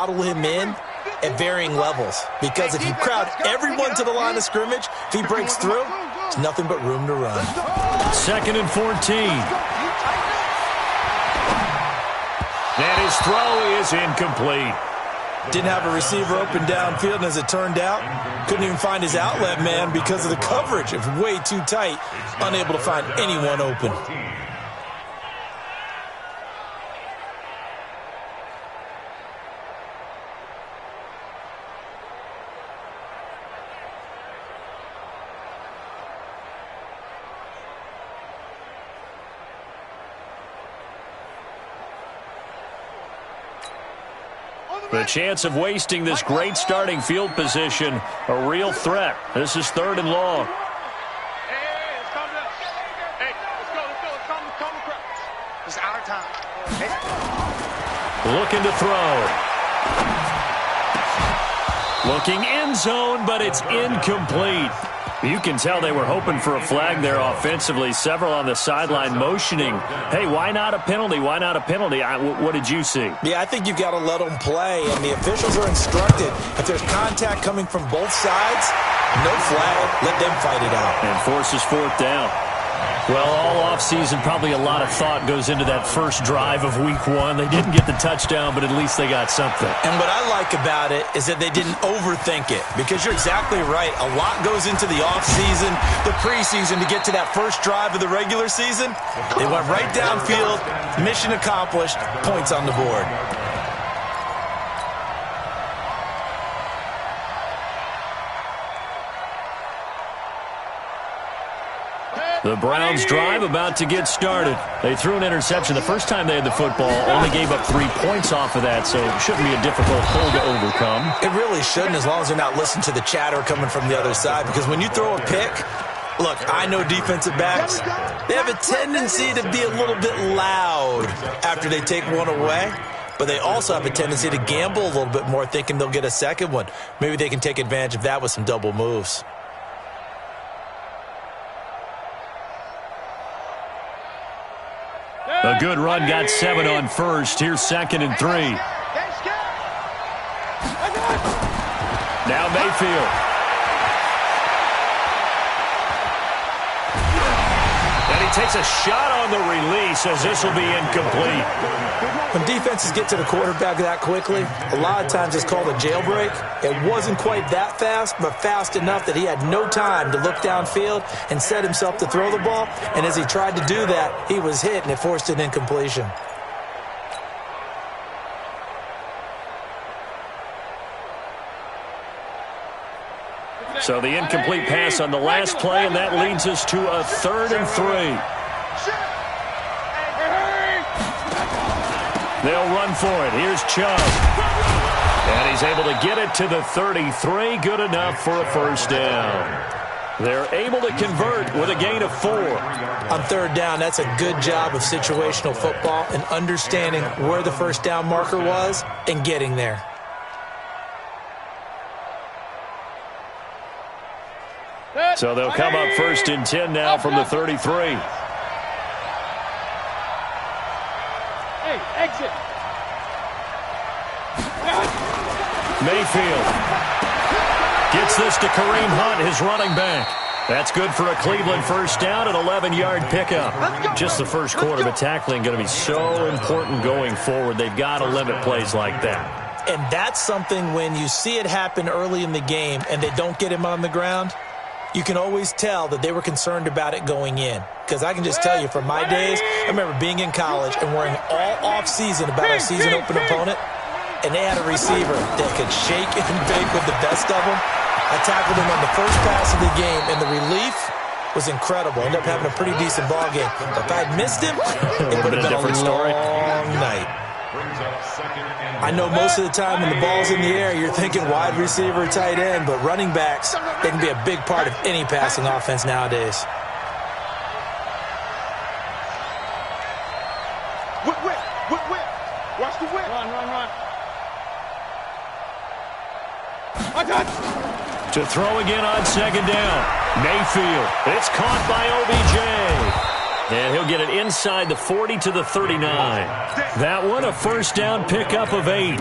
bottle him in at varying levels. Because if you crowd everyone to the line of scrimmage, if he breaks through, there's nothing but room to run. 2nd and 14. And his throw is incomplete. Didn't have a receiver open downfield, and as it turned out, couldn't even find his outlet man because of the coverage. It was way too tight, unable to find anyone open. The chance of wasting this great starting field position, a real threat. This is 3rd and long. It's our time. Looking to throw. Looking end zone, but it's incomplete. You can tell they were hoping for a flag there offensively. Several on the sideline motioning, hey, why not a penalty? Why not a penalty? What did you see? Yeah, I think you've got to let them play, and the officials are instructed. If there's contact coming from both sides, no flag. Let them fight it out. And forces 4th down. Well, all offseason, probably a lot of thought goes into that first drive of Week 1. They didn't get the touchdown, but at least they got something. And what I like about it is that they didn't overthink it, because you're exactly right. A lot goes into the offseason, the preseason, to get to that first drive of the regular season. They went right downfield, mission accomplished, points on the board. The Browns drive about to get started. They threw an interception the first time they had the football, only gave up 3 points off of that, so it shouldn't be a difficult hole to overcome. It really shouldn't, as long as they're not listening to the chatter coming from the other side, because when you throw a pick, look, I know defensive backs, they have a tendency to be a little bit loud after they take one away, but they also have a tendency to gamble a little bit more, thinking they'll get a second one. Maybe they can take advantage of that with some double moves. A good run, got 7 on first. Here's 2nd and 3. Now Mayfield. And he takes a shot on the release, as this will be incomplete. When defenses get to the quarterback that quickly, a lot of times it's called a jailbreak. It wasn't quite that fast, but fast enough that he had no time to look downfield and set himself to throw the ball. And as he tried to do that, he was hit, and it forced an incompletion. So the incomplete pass on the last play, and that leads us to a 3rd and 3. They'll run for it. Here's Chubb. And he's able to get it to the 33. Good enough for a first down. They're able to convert with a gain of 4. On 3rd down, that's a good job of situational football and understanding where the first down marker was and getting there. So they'll come up 1st and 10 now from the 33. Exit. Mayfield gets this to Kareem Hunt, his running back. That's good for a Cleveland first down, an 11-yard pickup. Just the first quarter, but tackling going to be so important going forward. They've got to limit plays like that. And that's something when you see it happen early in the game and they don't get him on the ground, you can always tell that they were concerned about it going in. Because I can just tell you, from my days, I remember being in college and worrying all off-season about our season-open opponent, and they had a receiver that could shake and bake with the best of them. I tackled him on the first pass of the game, and the relief was incredible. Ended up having a pretty decent ball game. But if I had missed him, it would have been a long night. I know most of the time when the ball's in the air, you're thinking wide receiver, tight end, but running backs, they can be a big part of any passing offense nowadays. Whip. Watch the whip. Run. To throw again on 2nd down. Mayfield. It's caught by OBJ. And he'll get it inside the 40 to the 39. That one, a first down pickup of 8.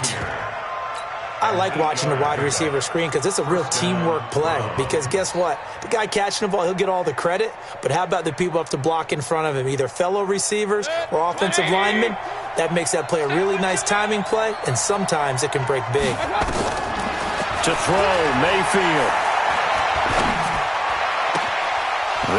I like watching the wide receiver screen because it's a real teamwork play. Because guess what? The guy catching the ball, he'll get all the credit. But how about the people up to block in front of him, either fellow receivers or offensive linemen? That makes that play a really nice timing play, and sometimes it can break big. To throw, Mayfield.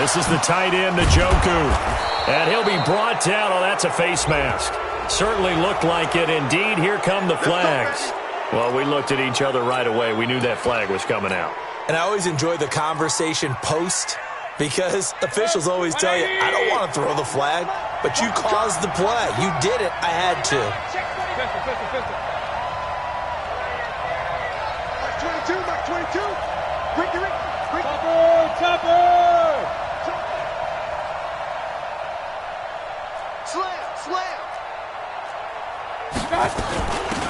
This is the tight end, Njoku. And he'll be brought down. Oh, that's a face mask. Certainly looked like it. Indeed, here come the flags. Well, we looked at each other right away. We knew that flag was coming out. And I always enjoy the conversation post because officials always tell you, I don't want to throw the flag, but you caused the play. You did it. I had to. Mark 22, Mark 22. Ricky. Chopper. Slam.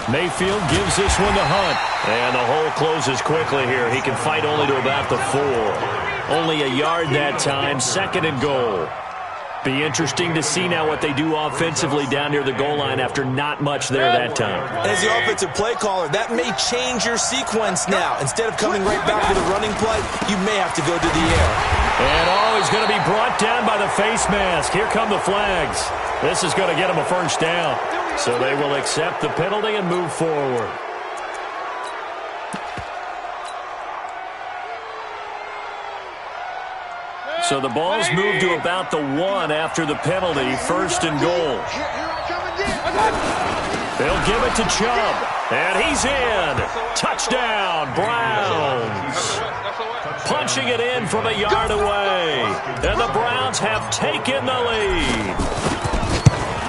Mayfield gives this one to Hunt. And the hole closes quickly here. He can fight only to about the 4. Only a yard that time. 2nd and goal. Be interesting to see now what they do offensively down near the goal line after not much there that time. As the offensive play caller, that may change your sequence now. Instead of coming right back with a running play, you may have to go to the air. And he's going to be brought down by the face mask. Here come the flags. This is going to get him a first down. So they will accept the penalty and move forward. So the ball's moved to about the 1 after the penalty. 1st and goal. They'll give it to Chubb. And he's in. Touchdown, Browns. Punching it in from a yard away. And the Browns have taken the lead.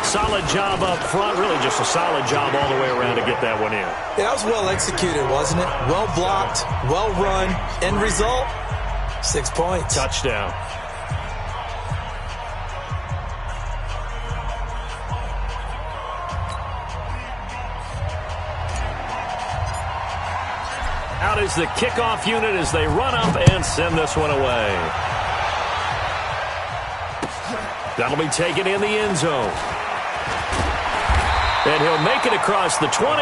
Solid job up front. Really just a solid job all the way around to get that one in. Yeah, that was well executed, wasn't it? Well blocked, well run. End result, 6 points. Touchdown. Out is the kickoff unit as they run up and send this one away. That'll be taken in the end zone. And he'll make it across the 20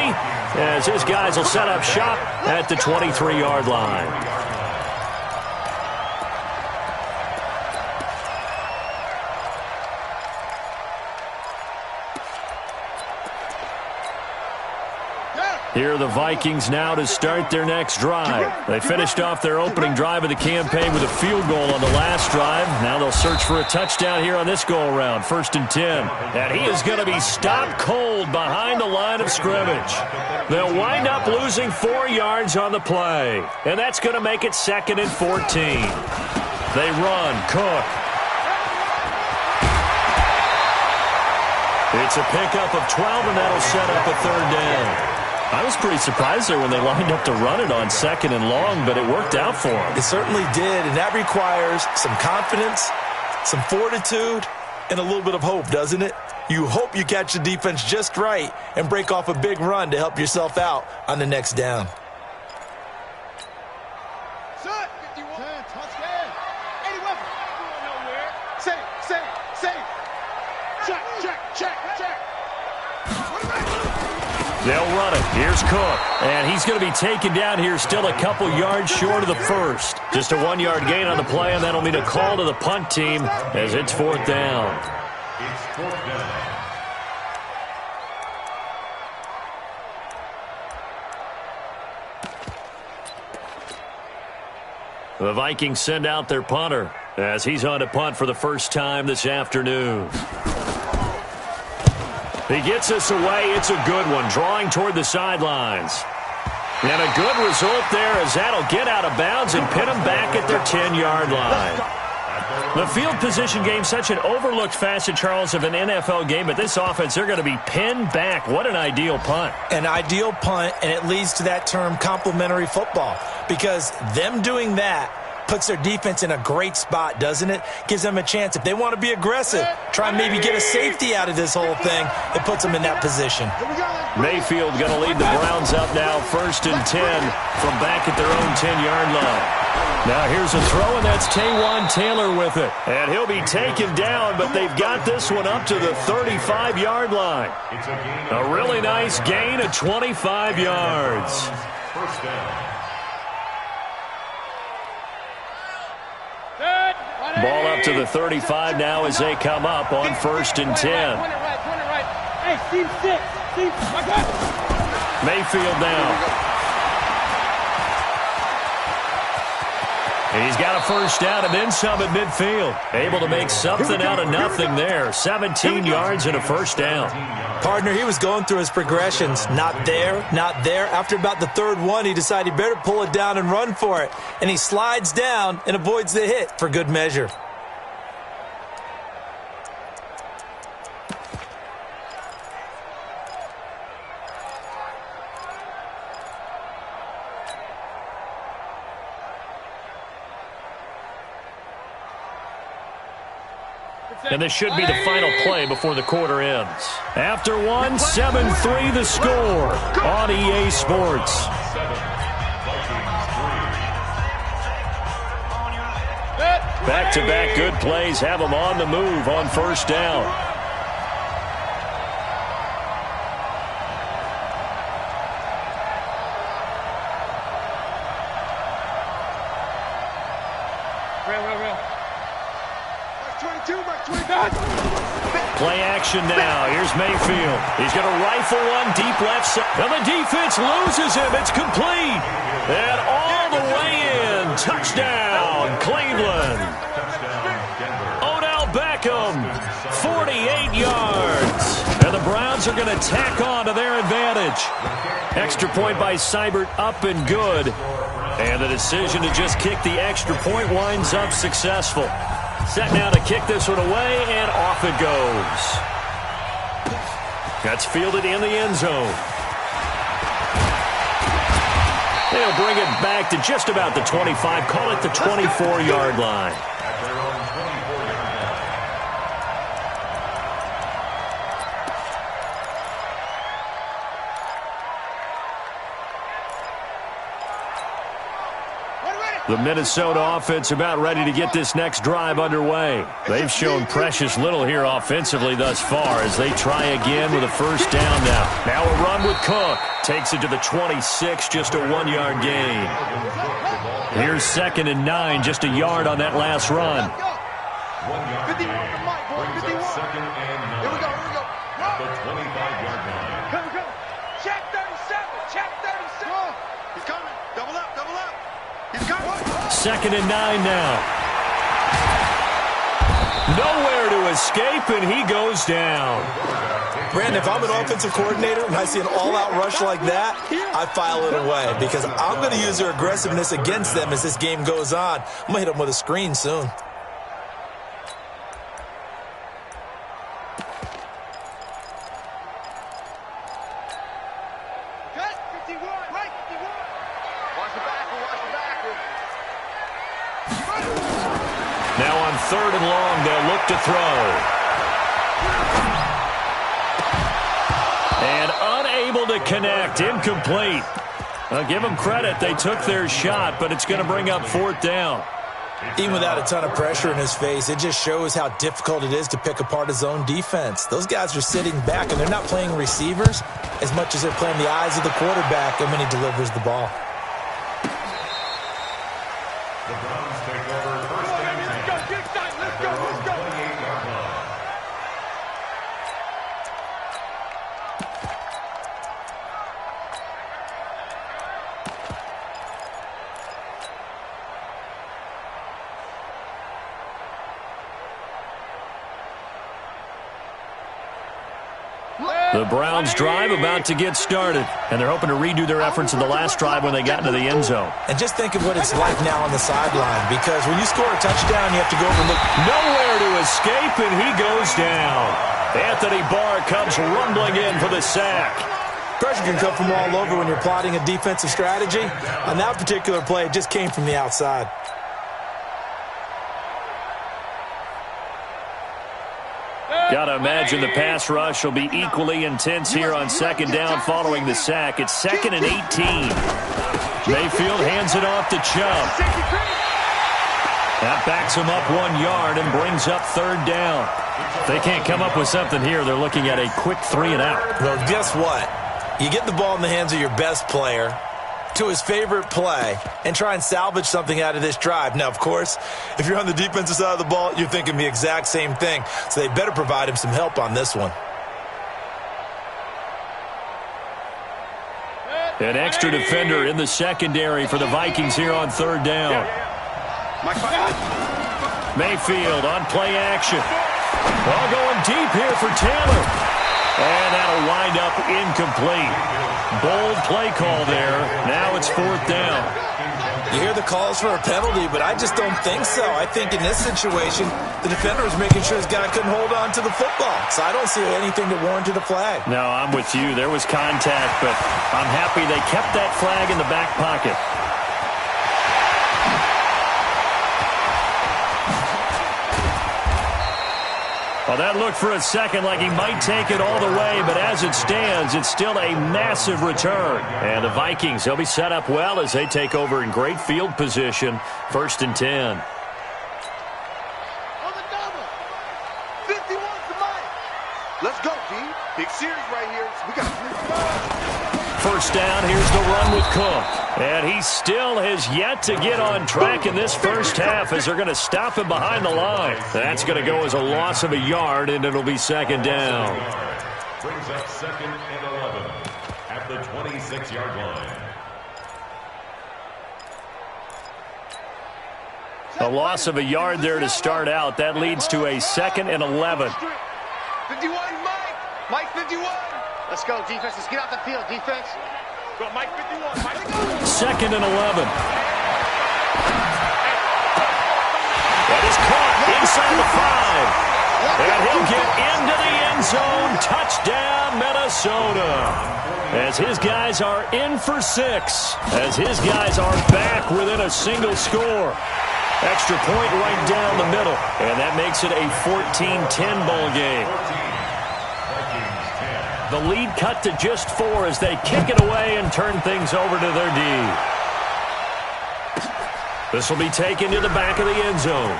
as his guys will set up shop at the 23-yard line. Here are the Vikings now to start their next drive. They finished off their opening drive of the campaign with a field goal on the last drive. Now they'll search for a touchdown here on this go-around. 1st and 10. And he is going to be stopped cold behind the line of scrimmage. They'll wind up losing 4 yards on the play. And that's going to make it 2nd and 14. They run. Cook. It's a pickup of 12, and that'll set up a 3rd down. I was pretty surprised there when they lined up to run it on 2nd and long, but it worked out for them. It certainly did, and that requires some confidence, some fortitude, and a little bit of hope, doesn't it? You hope you catch the defense just right and break off a big run to help yourself out on the next down. They'll run it. Here's Cook. And he's going to be taken down here still a couple yards short of the first. Just a 1-yard gain on the play, and that'll mean a call to the punt team as it's 4th down. It's 4th down. The Vikings send out their punter as he's on to punt for the first time this afternoon. He gets us away. It's a good one, drawing toward the sidelines. And a good result there as that'll get out of bounds and pin them back at their 10-yard line. The field position game, such an overlooked facet, Charles, of an NFL game, but this offense, they're going to be pinned back. What an ideal punt. An ideal punt, and it leads to that term complementary football, because them doing that Puts their defense in a great spot, doesn't it? Gives them a chance. If they want to be aggressive, try and maybe get a safety out of this whole thing, it puts them in that position. Mayfield going to lead the Browns up now, 1st and 10 from back at their own 10-yard line. Now here's a throw, and that's Taywan Taylor with it. And he'll be taken down, but they've got this one up to the 35-yard line. A really nice gain of 25 yards. First down. Ball up to the 35 now as they come up on 1st and 10. Hey, team 6. Mayfield now. He's got a first down and then some at midfield. Able to make something out of nothing there. 17 yards and a first down. Partner, he was going through his progressions. Not there, not there. After about the third one, he decided he better pull it down and run for it. And he slides down and avoids the hit for good measure. And this should be the final play before the quarter ends. After one, 7-3 the score on EA Sports. Back-to-back good plays have them on the move on first down. Play action now. Here's Mayfield. He's going to rifle one deep left side. And the defense loses him. It's complete. And all the way in. Touchdown, Cleveland. Odell Beckham, 48 yards. And the Browns are going to tack on to their advantage. Extra point by Seibert, up and good. And the decision to just kick the extra point winds up successful. Set now to kick this one away, and off it goes. That's fielded in the end zone. They'll bring it back to just about the 25. Call it the 24-yard line. The Minnesota offense about ready to get this next drive underway. They've shown precious little here offensively thus far as they try again with a first down now. Now a run with Cook. Takes it to the 26, just a 1-yard gain. Here's 2nd and 9, just a yard on that last run. 51. Second and 9. Here we go. At the 25-yard line. Come. Check 37. Check 37. He's coming. Double up. He's coming. 2nd and 9 now. Nowhere to escape, and he goes down. Brandon, if I'm an offensive coordinator and I see an all-out rush like that, I file it away because I'm going to use their aggressiveness against them as this game goes on. I'm going to hit them with a screen soon. Now on 3rd and long, they'll look to throw. And unable to connect, incomplete. I'll give them credit. They took their shot, but it's going to bring up 4th down. Even without a ton of pressure in his face, it just shows how difficult it is to pick apart his own defense. Those guys are sitting back, and they're not playing receivers as much as they're playing the eyes of the quarterback and when he delivers the ball. The Browns take over first and 10. Let's go. 28-yard line. The Browns drive about to get started, and they're hoping to redo their efforts in the last drive when they got into the end zone. And just think of what it's like now on the sideline, because when you score a touchdown, you have to go over and look. Nowhere to escape, and he goes down. Anthony Barr comes rumbling in for the sack. Pressure can come from all over when you're plotting a defensive strategy. On that particular play, it just came from the outside. Got to imagine the pass rush will be equally intense here on second down following the sack. It's 2nd and 18. Mayfield hands it off to Chubb. That backs him up 1 yard and brings up 3rd down. If they can't come up with something here, they're looking at a quick 3 and out. Well, guess what? You get the ball in the hands of your best player to his favorite play and try and salvage something out of this drive. Now, of course, if you're on the defensive side of the ball, you're thinking the exact same thing. So they better provide him some help on this one. An extra defender in the secondary for the Vikings here on 3rd down. Mayfield on play action. Ball going deep here for Taylor. And that'll wind up incomplete. Bold play call there. Now it's 4th down. You hear the calls for a penalty, but I just don't think so. I think in this situation, the defender was making sure his guy couldn't hold on to the football. So I don't see anything to warrant a flag. No, I'm with you. There was contact, but I'm happy they kept that flag in the back pocket. Well, that looked for a second like he might take it all the way, but as it stands, it's still a massive return. And the Vikings, they'll be set up well as they take over in great field position. 1st and 10. On the double. 51's the mic. Let's go, D. Big series right here. We got 1st down, here's the run with Cook. And he still has yet to get on track in this first half as they're going to stop him behind the line. That's going to go as a loss of a yard, and it'll be 2nd down. Brings up 2nd and 11 at the 26-yard line. A loss of a yard there to start out. That leads to a 2nd and 11. 51, Mike. Mike 51. Let's go, defense. Let's get out the field, defense. Go, Mike 51. Mike, go. 2nd and 11. That is caught inside the 5. And he'll get into the end zone. Touchdown, Minnesota. As his guys are in for 6. As his guys are back within a single score. Extra point right down the middle. And that makes it a 14-10 ball game. The lead cut to just 4 as they kick it away and turn things over to their D. This will be taken to the back of the end zone.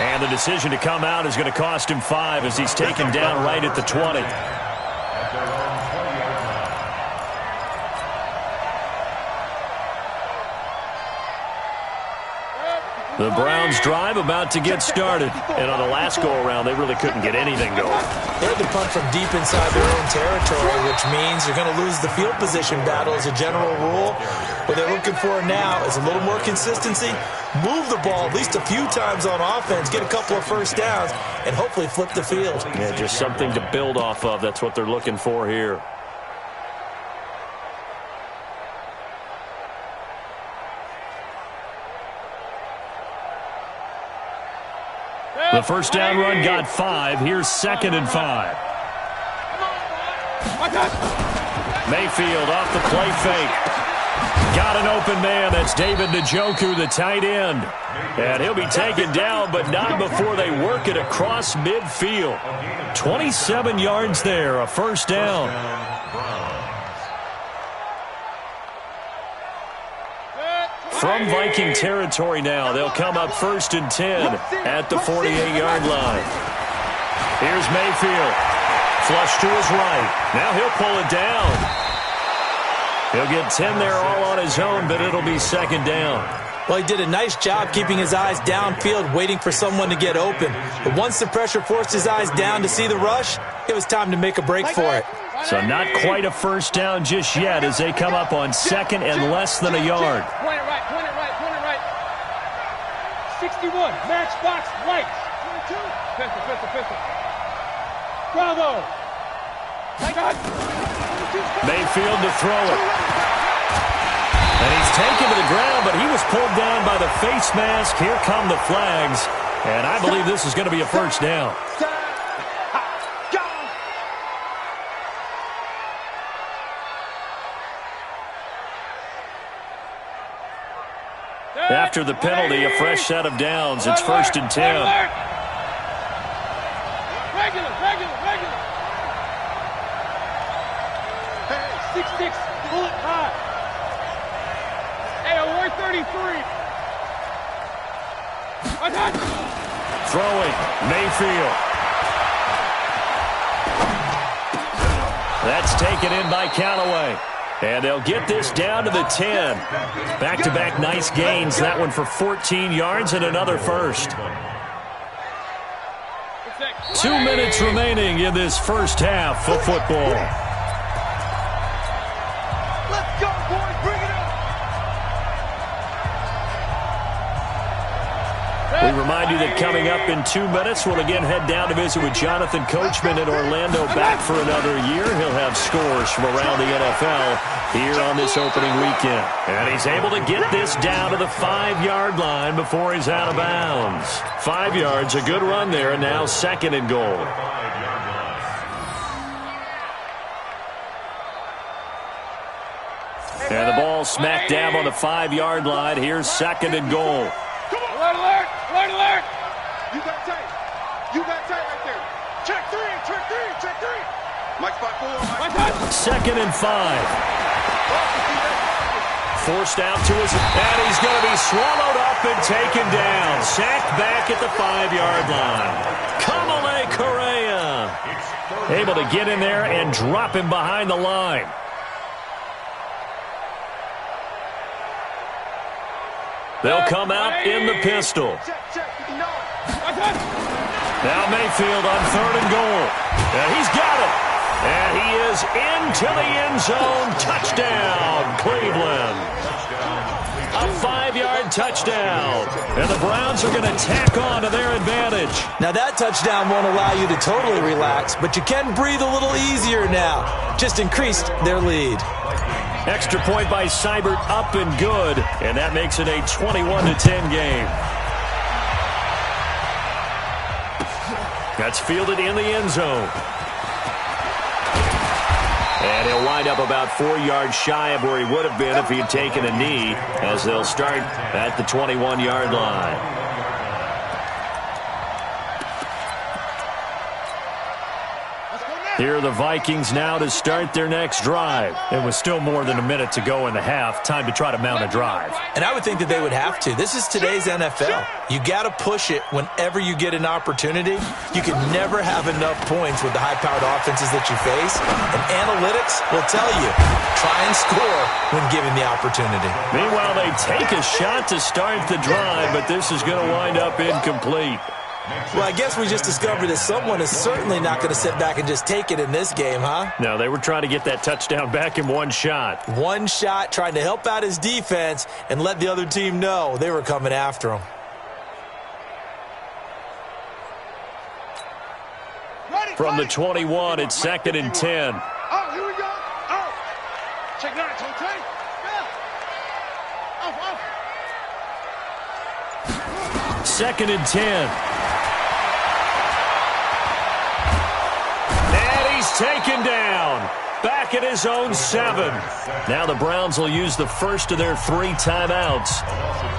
And the decision to come out is going to cost him 5 as he's taken down right at the 20. The Browns drive about to get started. And on the last go-around, they really couldn't get anything going. They had to punt from deep inside their own territory, which means you're going to lose the field position battle as a general rule. What they're looking for now is a little more consistency, move the ball at least a few times on offense, get a couple of first downs, and hopefully flip the field. Yeah, just something to build off of. That's what they're looking for here. The first down run got 5. Here's 2nd and 5. Mayfield off the play fake. Got an open man. That's David Njoku, the tight end. And he'll be taken down, but not before they work it across midfield. 27 yards there, a first down. From Viking territory now, they'll come up 1st and 10 at the 48-yard line. Here's Mayfield. Flush to his right. Now he'll pull it down. He'll get 10 there all on his own, but it'll be 2nd down. Well, he did a nice job keeping his eyes downfield, waiting for someone to get open. But once the pressure forced his eyes down to see the rush, it was time to make a break for it. So not quite a first down just yet as they come up on 2nd and less than a yard. Point it right, point it right, point it right. 61, matchbox, lights. 22. Pistol, pistol, pistol. Bravo. Mayfield to throw it. And he's taken to the ground, but he was pulled down by the face mask. Here come the flags. And I believe this is going to be a first down. After the penalty, a fresh set of downs. It's 1st and 10. six, pull it high. Hey, award 33. Throwing, Mayfield. That's taken in by Callaway. And they'll get this down to the 10. Back-to-back nice gains. That one for 14 yards and another first. 2 minutes remaining in this first half of football. Let's go, boys. Bring it up. We remind you that coming up in 2 minutes, we'll again head down to visit with Jonathan Coachman in Orlando, back for another year. He'll have scores from around the NFL here on this opening weekend. And he's able to get this down to the 5-yard line before he's out of bounds. 5 yards, a good run there, and now 2nd and goal. And the ball smack dab on the 5-yard line. Here's 2nd and goal. Alert, alert, alert, alert. You got tight. You got tight right there. Check three, check three, check three. Mike spot 4. Mike. 2nd and 5. Forced out to his, and he's going to be swallowed up and taken down. Sacked back at the 5-yard line. Kamale Correa able to get in there and drop him behind the line. They'll come out in the pistol. Now Mayfield on 3rd and goal. And he's got it. And he is into the end zone. Touchdown, Cleveland. A 5-yard touchdown. And the Browns are going to tack on to their advantage. Now that touchdown won't allow you to totally relax, but you can breathe a little easier now. Just increased their lead. Extra point by Seibert, up and good. And that makes it a 21-10 game. That's fielded in the end zone. And he'll wind up about 4 yards shy of where he would have been if he had taken a knee, as they'll start at the 21-yard line. Here are the Vikings now to start their next drive. It was still more than a minute to go in the half. Time to try to mount a drive. And I would think that they would have to. This is today's NFL. You got to push it whenever you get an opportunity. You can never have enough points with the high-powered offenses that you face. And analytics will tell you, try and score when given the opportunity. Meanwhile, they take a shot to start the drive, but this is going to wind up incomplete. Well, I guess we just discovered that someone is certainly not going to sit back and just take it in this game, huh? No, they were trying to get that touchdown back in one shot. One shot, trying to help out his defense and let the other team know they were coming after him. From the 21, it's 2nd and 10. Oh, here we go. Oh. Check 9, okay? Yeah. Off. 2nd and 10. Taken down. Back at his own 7. Now the Browns will use the first of their 3 timeouts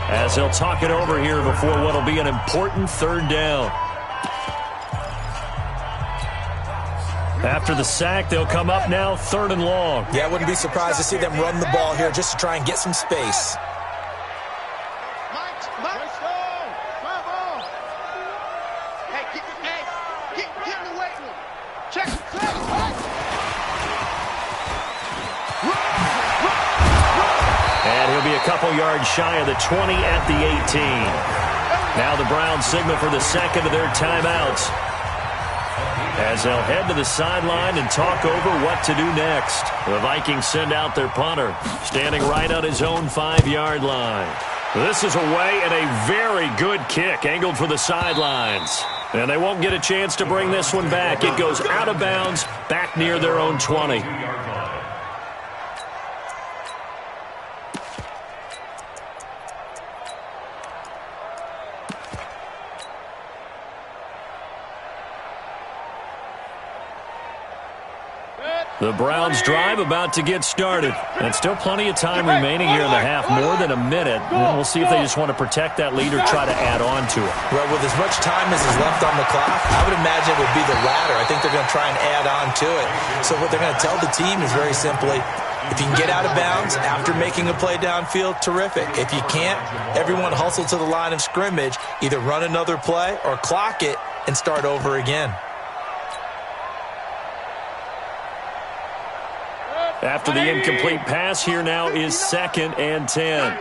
as they'll talk it over here before what will be an important 3rd down. After the sack, they'll come up now 3rd and long. Yeah, I wouldn't be surprised to see them run the ball here just to try and get some space. Couple yards shy of the 20 at the 18. Now the Browns signal for the 2nd of their timeouts as they'll head to the sideline and talk over what to do next. The Vikings send out their punter, standing right on his own 5-yard line. This is away and a very good kick, angled for the sidelines. And they won't get a chance to bring this one back. It goes out of bounds, back near their own 20. The Browns drive about to get started. And still plenty of time remaining here in the half, more than a minute. And we'll see if they just want to protect that lead or try to add on to it. Well, with as much time as is left on the clock, I would imagine it would be the latter. I think they're going to try and add on to it. So what they're going to tell the team is very simply, If you can get out of bounds after making a play downfield, terrific. If you can't, everyone hustle to the line of scrimmage, either run another play or clock it and start over again. After the incomplete pass, here now is 2nd and 10.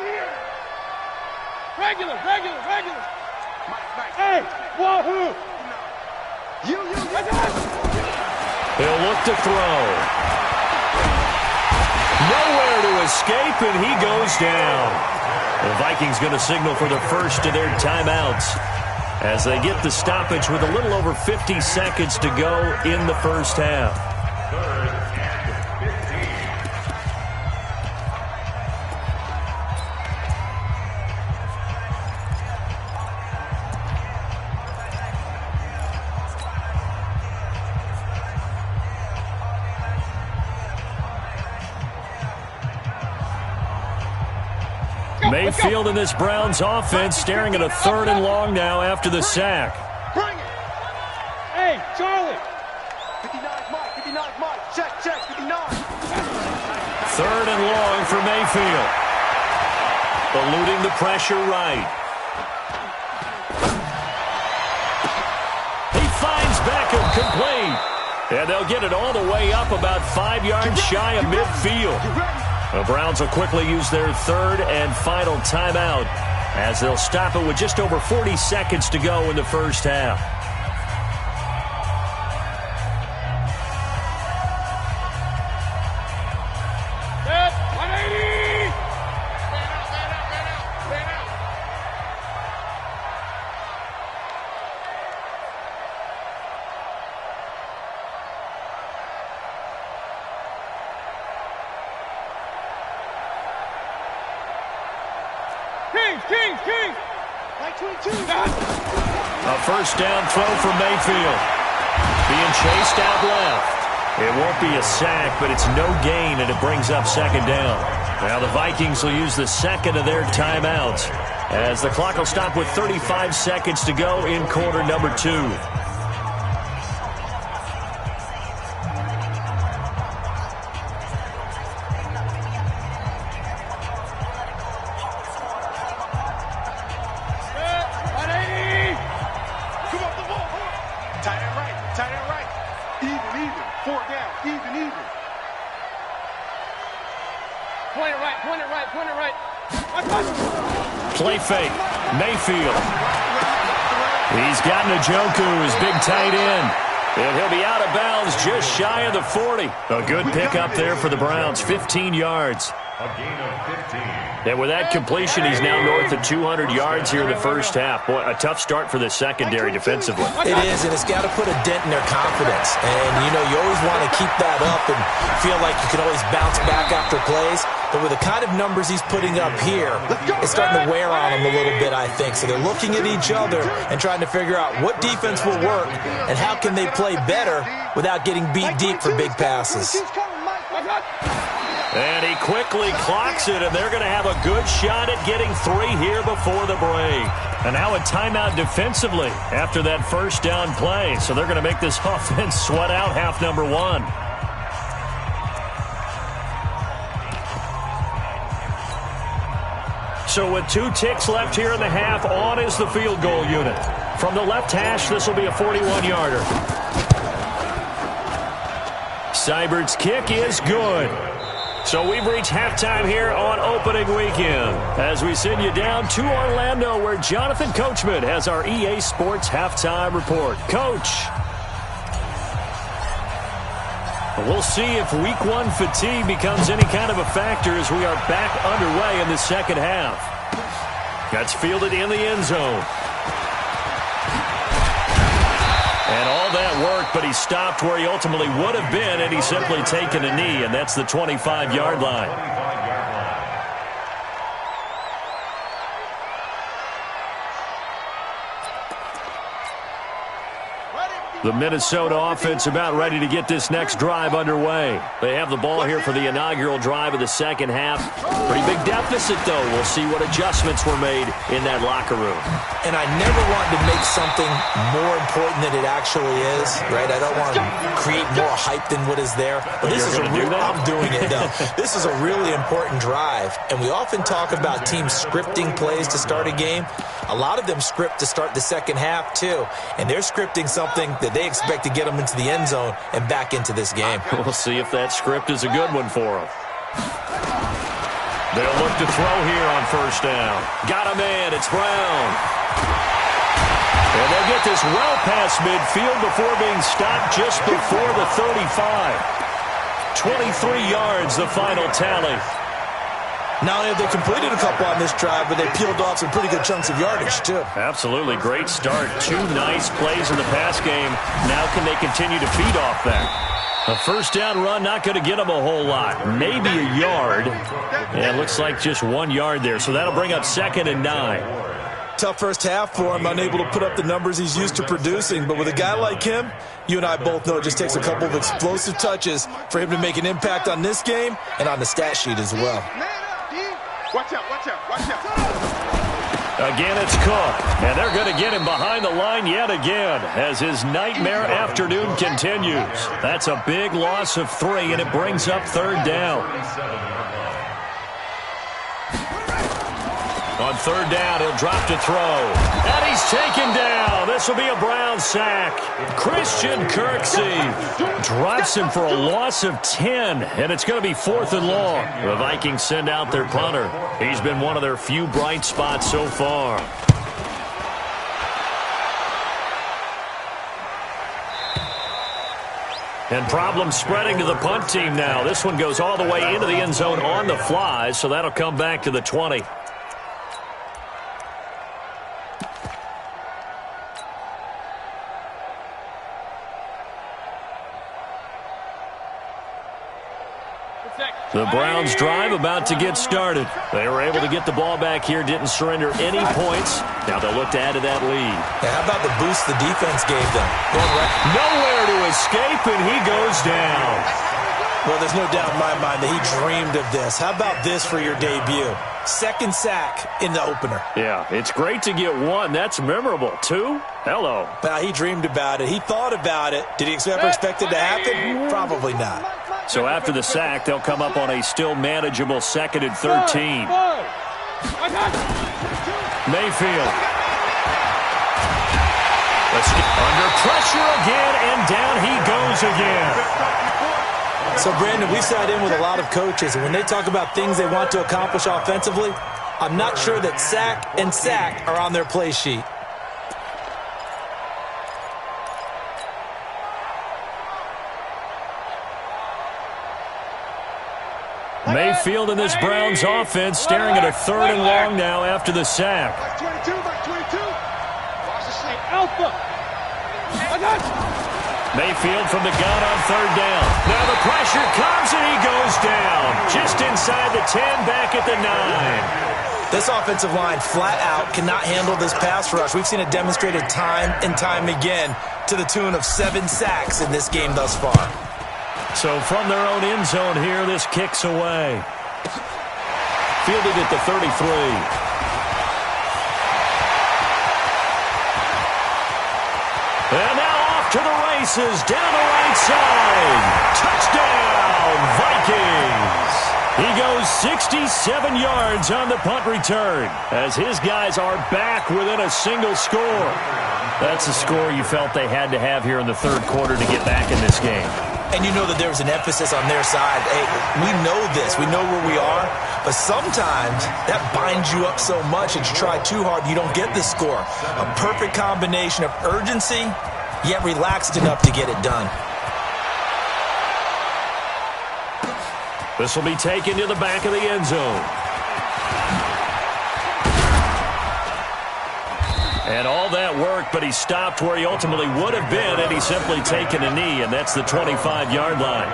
Regular. Hey, wahoo! He'll look to throw. Nowhere to escape, and he goes down. The Vikings going to signal for the first of their timeouts as they get the stoppage with a little over 50 seconds to go in the first half. Mayfield in this Browns offense staring at a 3rd and long now after the sack. Bring it. Hey, Charlie. 59's Mike. Check, 59. 3rd and long for Mayfield. Eluding the pressure right. He finds Beckham complete. And they'll get it all the way up about 5 yards shy of midfield. The Browns will quickly use their 3rd and final timeout as they'll stop it with just over 40 seconds to go in the first half. Set, 180! Kings! Like 22. A first down throw for Mayfield. Being chased out left. It won't be a sack, but it's no gain, and it brings up 2nd down. Now the Vikings will use the 2nd of their timeouts as the clock will stop with 35 seconds to go in quarter number 2. Point it right. Play fake. Mayfield. He's got Njoku, his big tight end. And he'll be out of bounds just shy of the 40. A good pickup there for the Browns, 15 yards. A gain of 15. And with that completion, he's now north of 200 yards here in the first half. Boy, a tough start for the secondary defensively. It is, and it's got to put a dent in their confidence. And, you know, you always want to keep that up and feel like you can always bounce back after plays. But with the kind of numbers he's putting up here, it's starting to wear on them a little bit, I think. So they're looking at each other and trying to figure out what defense will work and how can they play better without getting beat deep for big passes. And he quickly clocks it, and they're going to have a good shot at getting 3 here before the break. And now a timeout defensively after that first down play. So they're going to make this offense sweat out half number 1. So with 2 ticks left here in the half, on is the field goal unit. From the left hash, this will be a 41-yarder. Seibert's kick is good. So we've reached halftime here on opening weekend as we send you down to Orlando where Jonathan Coachman has our EA Sports halftime report. Coach. We'll see if week 1 fatigue becomes any kind of a factor as we are back underway in the second half. That's fielded in the end zone. And all that worked, but he stopped where he ultimately would have been had he simply taken a knee, and that's the 25-yard line. Let it The Minnesota offense about ready to get this next drive underway. They have the ball here for the inaugural drive of the second half. Pretty big deficit, though. We'll see what adjustments were made in that locker room. And I never wanted to make something more important than it actually is, right? I don't want to create more hype than what is there. But this is a real, I'm doing it, though. This is a really important drive. And we often talk about teams scripting plays to start a game. A lot of them script to start the second half, too. And they're scripting something that they expect to get them into the end zone and back into this game. We'll see if that script is a good one for them. They'll look to throw here on first down. Got a man. It's Brown. And they'll get this well past midfield before being stopped just before the 35. 23 yards, the final tally. Not only have they completed a couple on this drive, but they peeled off some pretty good chunks of yardage, too. Absolutely. Great start. 2 nice plays in the pass game. Now can they continue to feed off that? A first down run, not going to get them a whole lot. Maybe a yard. Yeah, it looks like just 1 yard there. So that'll bring up 2nd and 9. Tough first half for him, unable to put up the numbers he's used to producing. But with a guy like him, you and I both know it just takes a couple of explosive touches for him to make an impact on this game and on the stat sheet as well. Watch out, watch out, watch out. Again, it's Cook. And they're going to get him behind the line yet again as his nightmare afternoon continues. That's a big loss of 3, and it brings up 3rd down. On 3rd down, he'll drop to throw. And he's taken down. This will be a Brown sack. Christian Kirksey drops him for a loss of 10, and it's going to be 4th and long. The Vikings send out their punter. He's been one of their few bright spots so far. And problems spreading to the punt team now. This one goes all the way into the end zone on the fly, so that'll come back to the 20. The Browns drive about to get started. They were able to get the ball back here, didn't surrender any points. Now they'll look to add to that lead. Yeah, how about the boost the defense gave them? Nowhere to escape, and he goes down. Well, there's no doubt in my mind that he dreamed of this. How about this for your debut? 2nd sack in the opener. Yeah, it's great to get 1. That's memorable. 2? Hello. Well, he dreamed about it. He thought about it. Did he ever expect it to happen? Probably not. So after the sack, they'll come up on a still manageable 2nd and 13. Mayfield. Under pressure again, and down he goes again. So, Brandon, we sat in with a lot of coaches, and when they talk about things they want to accomplish offensively, I'm not sure that sack and sack are on their play sheet. Mayfield and this Browns offense staring at a 3rd and long now after the sack. Back 22, back 22. Watch the snake. Alpha. Mayfield from the gun on 3rd down. Now the pressure comes and he goes down. Just inside the 10, back at the 9. This offensive line flat out cannot handle this pass rush. We've seen it demonstrated time and time again to the tune of 7 sacks in this game thus far. So from their own end zone here, this kicks away. Fielded at the 33. And now off to the races, down the right side. Touchdown, Vikings. He goes 67 yards on the punt return as his guys are back within a single score. That's a score you felt they had to have here in the 3rd quarter to get back in this game. And you know that there was an emphasis on their side. Hey, we know this. We know where we are. But sometimes that binds you up so much that you try too hard, you don't get the score. A perfect combination of urgency, yet relaxed enough to get it done. This will be taken to the back of the end zone. And all that work, but he stopped where he ultimately would have been had he simply taken a knee, and that's the 25-yard line.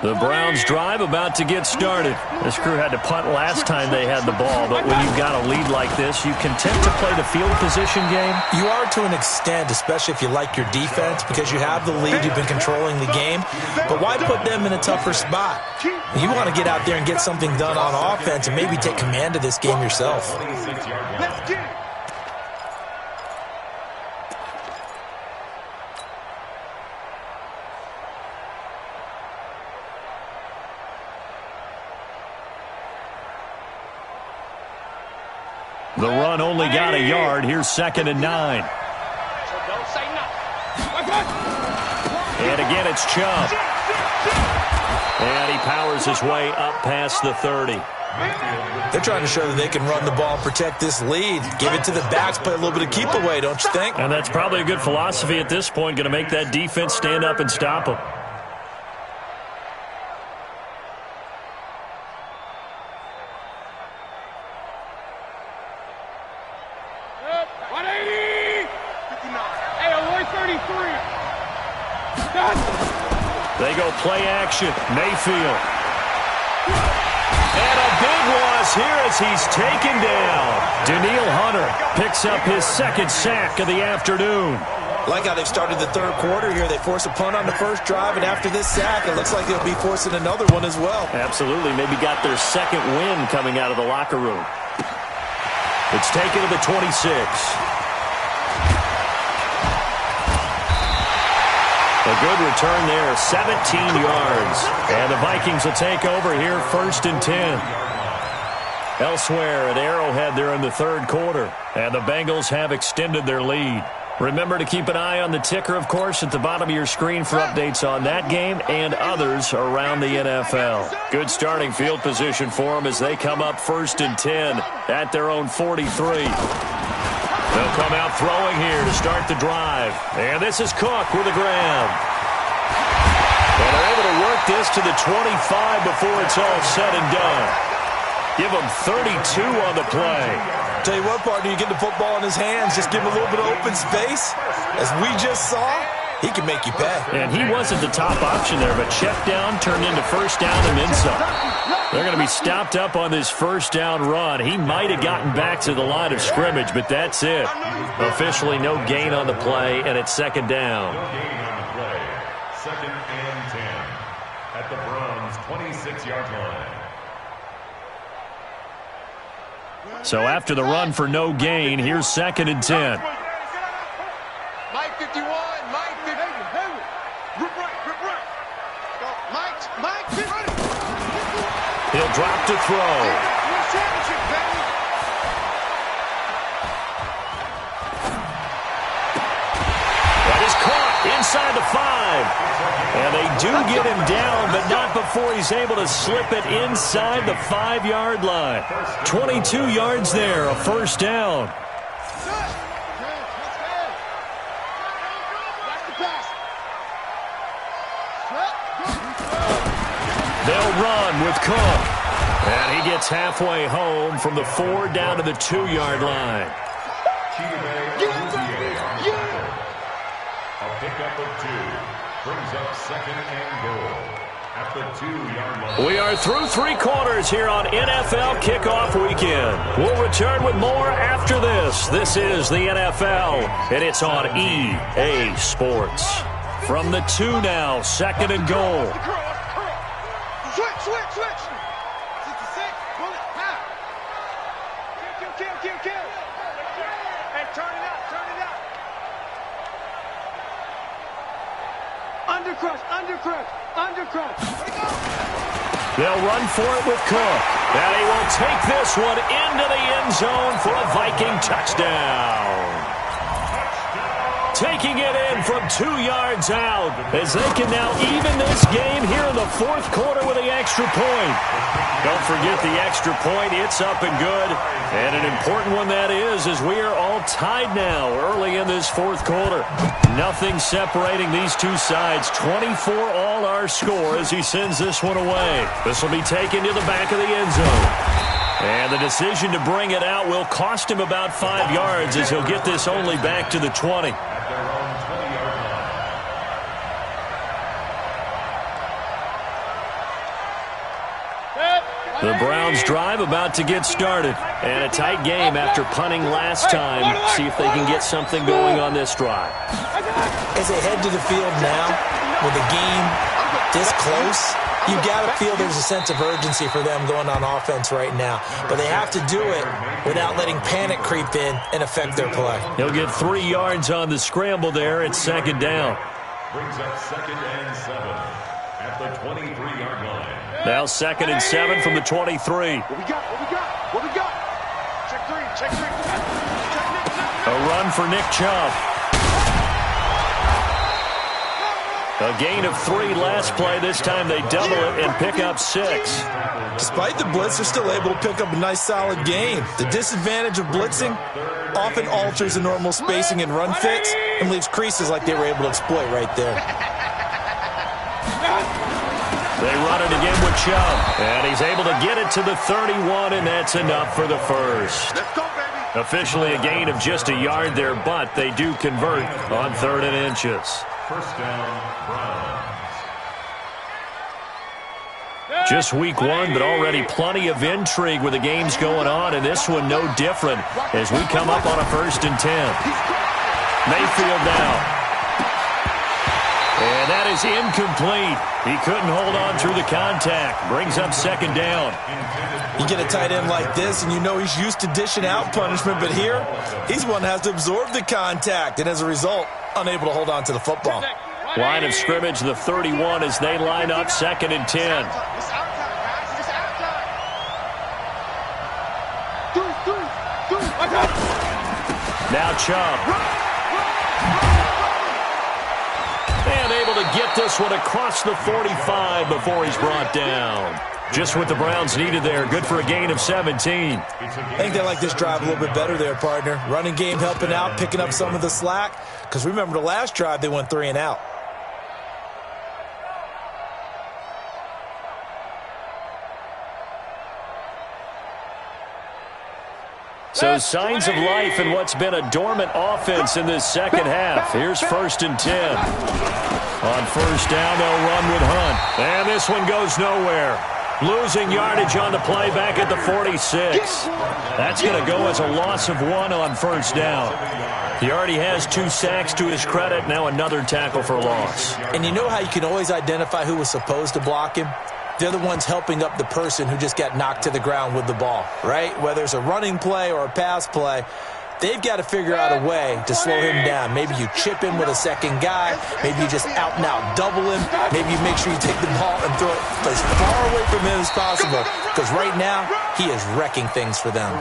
The Browns drive about to get started. This crew had to punt last time they had the ball, but when you've got a lead like this, you content to play the field position game? You are to an extent, especially if you like your defense, because you have the lead, you've been controlling the game. But why put them in a tougher spot? You want to get out there and get something done on offense and maybe take command of this game yourself. Let's get it. The run only got a yard. Here's 2nd and 9. Don't say nothing. And again, it's Chubb. And he powers his way up past the 30. They're trying to show that they can run the ball and protect this lead. Give it to the backs, play a little bit of keep away, don't you think? And that's probably a good philosophy at this point, going to make that defense stand up and stop them. They go play action. Mayfield. And a big loss here as he's taken down. Danielle Hunter picks up his 2nd sack of the afternoon. Like how they've started the 3rd quarter here. They force a punt on the first drive, and after this sack, it looks like they'll be forcing another one as well. Absolutely. Maybe got their 2nd win coming out of the locker room. It's taken to the 26. A good return there, 17 yards. And the Vikings will take over here, 1st and 10. Elsewhere at Arrowhead, they're in the 3rd quarter. And the Bengals have extended their lead. Remember to keep an eye on the ticker, of course, at the bottom of your screen for updates on that game and others around the NFL. Good starting field position for them as they come up 1st and 10 at their own 43. They'll come out throwing here to start the drive. And this is Cook with a grab. And they're able to work this to the 25 before it's all said and done. Give him 32 on the play. Tell you what, partner, you get the football in his hands, just give him a little bit of open space. As we just saw, he can make you pay. And he wasn't the top option there, but check down turned into 1st down and then some. They're going to be stopped up on this 1st down run. He might have gotten back to the line of scrimmage, but that's it. Officially no gain on the play, and it's 2nd down. No gain on the play. 2nd and 10 at the Browns' 26-yard line. So after the run for no gain, here's 2nd and 10. Mike 51, Mike 50. Grip right. Mike 50. He'll drop to throw. That is caught inside the 5. And they do get him down, but not before he's able to slip it inside the 5-yard line. 22 yards there, a 1st down. They'll run with Cook. And he gets halfway home from the 4 down to the 2-yard line. A pickup of 2 brings up 2nd and goal at the 2-yard line. We are through 3 quarters here on NFL Kickoff Weekend. We'll return with more after this. This is the NFL, and it's on EA Sports. From the 2 now, 2nd and goal. Switch. 66. Pull it. Pow. Kill. Hey, turn it out. Undercrush. They'll run for it with Cook. And he will take this one into the end zone for a Viking touchdown. Taking it in from 2 yards out as they can now even this game here in the 4th quarter with the extra point. Don't forget the extra point. It's up and good. And an important one that is, as we are all tied now early in this 4th quarter. Nothing separating these two sides. 24 all our score as he sends this one away. This will be taken to the back of the end zone. And the decision to bring it out will cost him about 5 yards as he'll get this only back to the 20. The Browns drive about to get started. And a tight game after punting last time. See if they can get something going on this drive. As they head to the field now, with the game this close, you got to feel there's a sense of urgency for them going on offense right now. But they have to do it without letting panic creep in and affect their play. He'll get 3 yards on the scramble there at second down. Brings up 2nd and 7 at the 23-yard line. Now 2nd and 7 from the 23. What we got? What we got? What we got? Check 3. Check 3. Check A run for Nick Chubb. A gain of 3 last play. This time they double it and pick up 6. Despite the blitz, they're still able to pick up a nice, solid gain. The disadvantage of blitzing often alters the normal spacing and run fits and leaves creases like they were able to exploit right there. They run it again with Chubb, and he's able to get it to the 31, and that's enough for the first. Let's go, baby. Officially a gain of just a yard there, but they do convert on 3rd and inches. First down, Browns. Just week 1, but already plenty of intrigue with the games going on, and this one no different as we come up on a 1st and 10. Mayfield now. And that is incomplete. He couldn't hold on through the contact. Brings up 2nd down. You get a tight end like this, and you know he's used to dishing out punishment, but here, he's one that has to absorb the contact, and as a result, unable to hold on to the football. Line of scrimmage, the 31, as they line up 2nd and 10. It's our time, guys. It's our time. Now Chubb. And able to get this one across the 45 before he's brought down. Just what the Browns needed there. Good for a gain of 17. I think they like this drive a little bit better there, partner. Running game helping out, picking up some of the slack. Because remember the last drive, they went 3 and out. So signs of life in what's been a dormant offense in this second half. Here's 1st and 10. On 1st down, they'll run with Hunt. And this one goes nowhere. Losing yardage on the play back at the 46. That's going to go as a loss of 1 on 1st down. He already has 2 sacks to his credit. Now another tackle for loss. And you know how you can always identify who was supposed to block him? They're the ones helping up the person who just got knocked to the ground with the ball, right? Whether it's a running play or a pass play, they've got to figure out a way to slow him down. Maybe you chip him with a second guy. Maybe you just out and out double him. Maybe you make sure you take the ball and throw it as far away from him as possible, because right now he is wrecking things for them.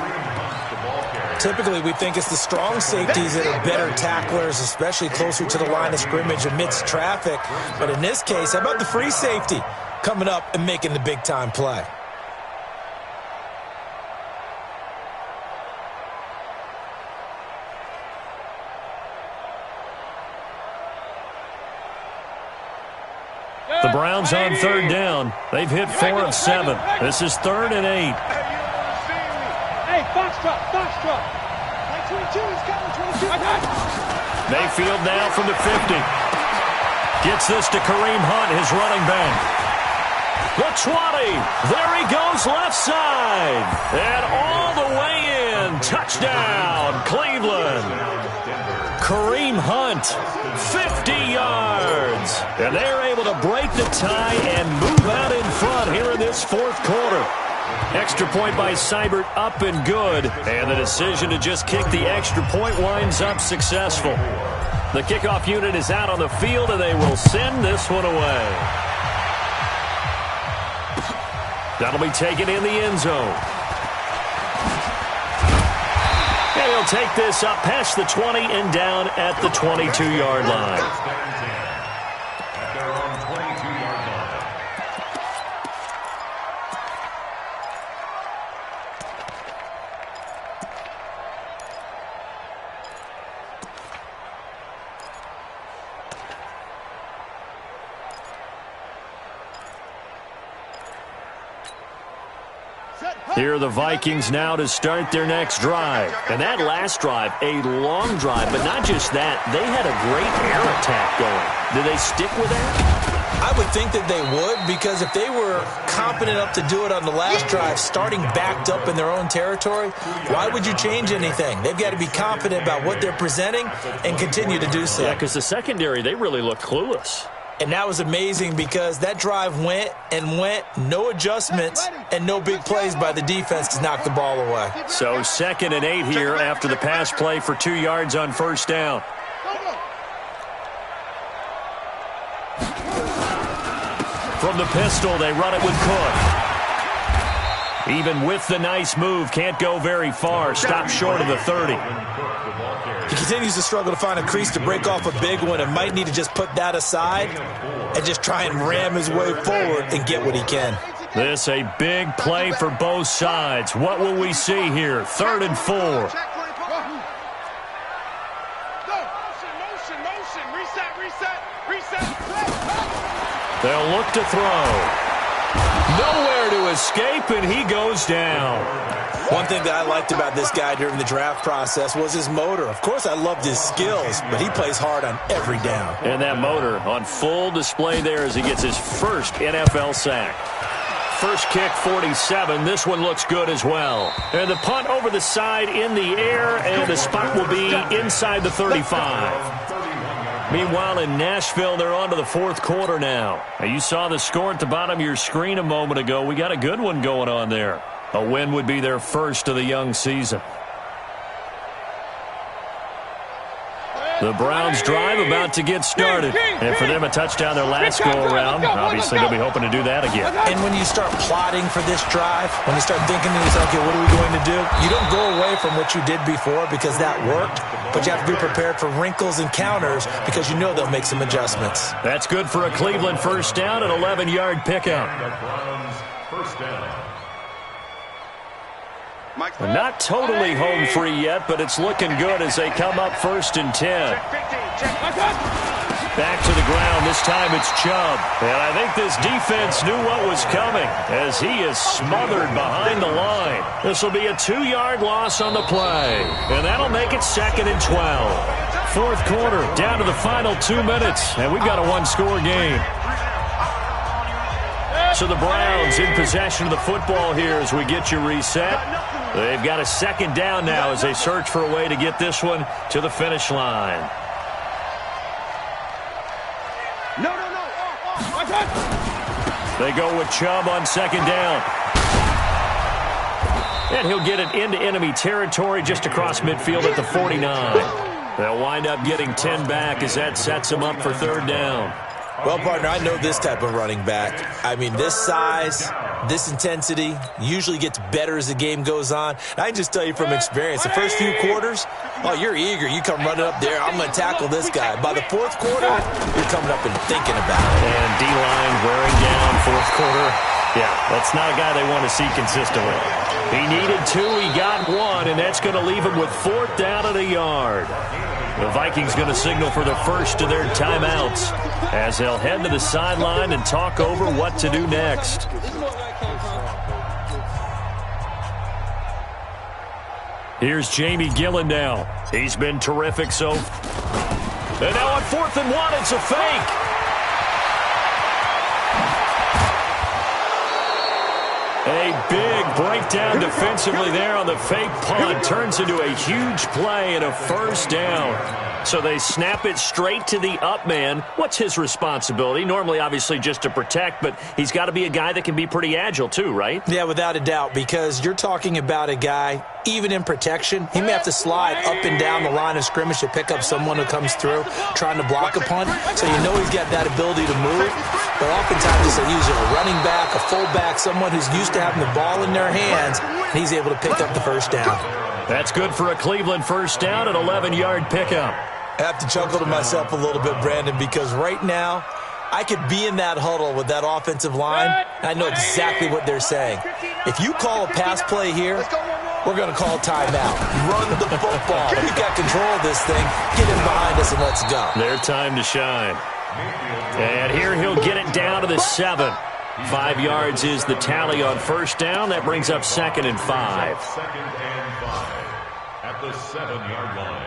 Typically, we think it's the strong safeties that are better tacklers, especially closer to the line of scrimmage amidst traffic. But in this case, how about the free safety coming up and making the big-time play? The Browns on 3rd down. They've hit 4 of 7. This is 3rd and 8. Hey, Foxtrot. 22, he's coming, 22. Mayfield now from the 50. Gets this to Kareem Hunt, his running back. The 20. There he goes left side. And all the way in. Touchdown, Cleveland. Kareem Hunt, 50 yards. And they're able to break the tie and move out in front here in this 4th quarter. Extra point by Seibert up and good. And the decision to just kick the extra point winds up successful. The kickoff unit is out on the field, and they will send this one away. That'll be taken in the end zone. And he'll take this up past the 20 and down at the 22-yard line. Here are the Vikings now to start their next drive. And that last drive, a long drive, but not just that. They had a great air attack going. Do they stick with that? I would think that they would, because if they were competent enough to do it on the last drive, starting backed up in their own territory, why would you change anything? They've got to be confident about what they're presenting and continue to do so. Yeah, because the secondary, they really look clueless. And that was amazing because that drive went and went, no adjustments, and no big plays by the defense to knock the ball away. So 2nd and 8 here after the pass play for 2 yards on first down. From the pistol, they run it with Cook. Even with the nice move, can't go very far. Stop short of the 30. He continues to struggle to find a crease to break off a big one and might need to just put that aside and just try and ram his way forward and get what he can. This a big play for both sides. What will we see here? 3rd and 4. They'll look to throw. Nowhere to escape, and he goes down. One thing that I liked about this guy during the draft process was his motor. Of course, I loved his skills, but he plays hard on every down. And that motor on full display there as he gets his first NFL sack. First kick, 47. This one looks good as well. And the punt over the side in the air, and the spot will be inside the 35. Meanwhile, in Nashville, they're on to the 4th quarter now. You saw the score at the bottom of your screen a moment ago. We got a good one going on there. A win would be their first of the young season. The Browns drive about to get started. And for them, a touchdown their last go-around. Obviously, they'll be hoping to do that again. And when you start plotting for this drive, when you start thinking to yourself, okay, what are we going to do? You don't go away from what you did before because that worked, but you have to be prepared for wrinkles and counters because you know they'll make some adjustments. That's good for a Cleveland first down, an 11-yard pickup. First down. Not totally home free yet, but it's looking good as they come up 1st and 10. Back to the ground. This time it's Chubb. And I think this defense knew what was coming as he is smothered behind the line. This will be a 2-yard loss on the play. And that'll make it 2nd and 12. 4th quarter, down to the final 2 minutes. And we've got a one-score game. So the Browns in possession of the football here as we get you reset. They've got a 2nd down now as they search for a way to get this one to the finish line. No. They go with Chubb on 2nd down. And he'll get it into enemy territory just across midfield at the 49. They'll wind up getting 10 back as that sets them up for 3rd down. Well, partner, I know this type of running back. I mean, this size, this intensity usually gets better as the game goes on. And I can just tell you from experience, the first few quarters, oh, you're eager. You come running up there, I'm going to tackle this guy. By the 4th quarter, you're coming up and thinking about it. And D-line wearing down 4th quarter. Yeah, that's not a guy they want to see consistently. He needed 2, he got 1, and that's going to leave him with 4th down at a yard. The Vikings going to signal for the first of their timeouts as they'll head to the sideline and talk over what to do next. Here's Jamie Gillen now. He's been terrific so. And now on 4th and 1, it's a fake. A big breakdown defensively there on the fake punt. Turns into a huge play and a 1st down. So they snap it straight to the up man. What's his responsibility? Normally, obviously, just to protect, but he's got to be a guy that can be pretty agile too, right? Yeah, without a doubt, because you're talking about a guy, even in protection, he may have to slide up and down the line of scrimmage to pick up someone who comes through trying to block a punt. So you know he's got that ability to move. But oftentimes it's usually a running back, a fullback, someone who's used to having the ball in their hands, and he's able to pick up the 1st down. That's good for a Cleveland 1st down, an 11-yard pickup. I have to chuckle to myself a little bit, Brandon, because right now I could be in that huddle with that offensive line, and I know exactly what they're saying. If you call a pass play here, we're going to call timeout. Run the football. We've got control of this thing. Get in behind us and let's go. Their time to shine. And here he'll get it down to the 7. 5 yards is the tally on first down. That brings up 2nd and 5. Second and 5 at the 7-yard line.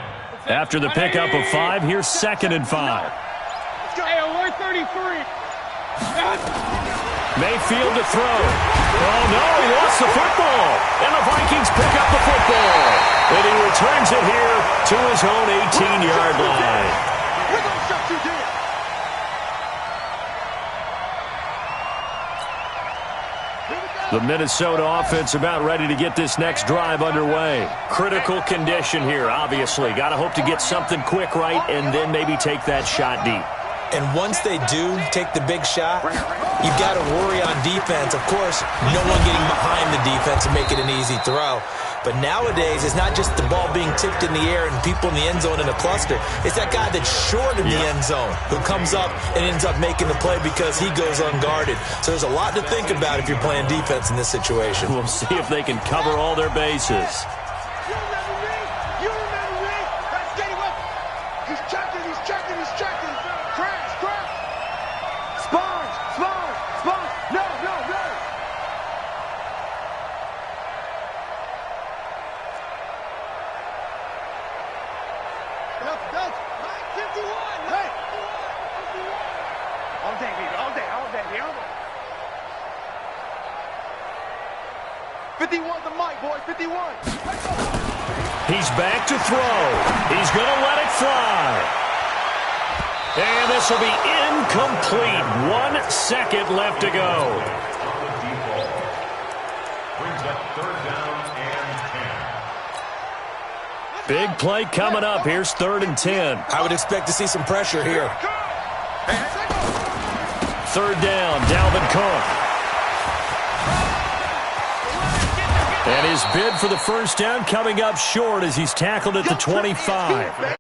After the pickup of 5, here's 2nd and 5. Hey, we're 33. Mayfield to throw. Oh, no, he lost the football. And the Vikings pick up the football. And he returns it here to his own 18-yard line. We're going to shut you down. The Minnesota offense about ready to get this next drive underway. Critical condition here, obviously. Got to hope to get something quick right and then maybe take that shot deep. And once they do take the big shot, you've got to worry on defense. Of course, no one getting behind the defense and make it an easy throw. But nowadays, it's not just the ball being tipped in the air and people in the end zone in a cluster. It's that guy that's short in the end zone who comes up and ends up making the play because he goes unguarded. So there's a lot to think about if you're playing defense in this situation. We'll see if they can cover all their bases. You remember me? You remember me? Let's get him up. He's checking, he's checking, he's checking. Crash, crash. Sponge, sponge, sponge. No, no, no. That's 51. Hey. All day, baby, all day, all day, all day. 51 the mic, boy, 51. He's back to throw. He's going to let it fly. And this will be incomplete. 1 second left to go. On the default. Brings up 3rd down and 10. Big play coming up. Here's 3rd and 10. I would expect to see some pressure here. 3rd down, Dalvin Cook. And his bid for the first down coming up short as he's tackled at the 25.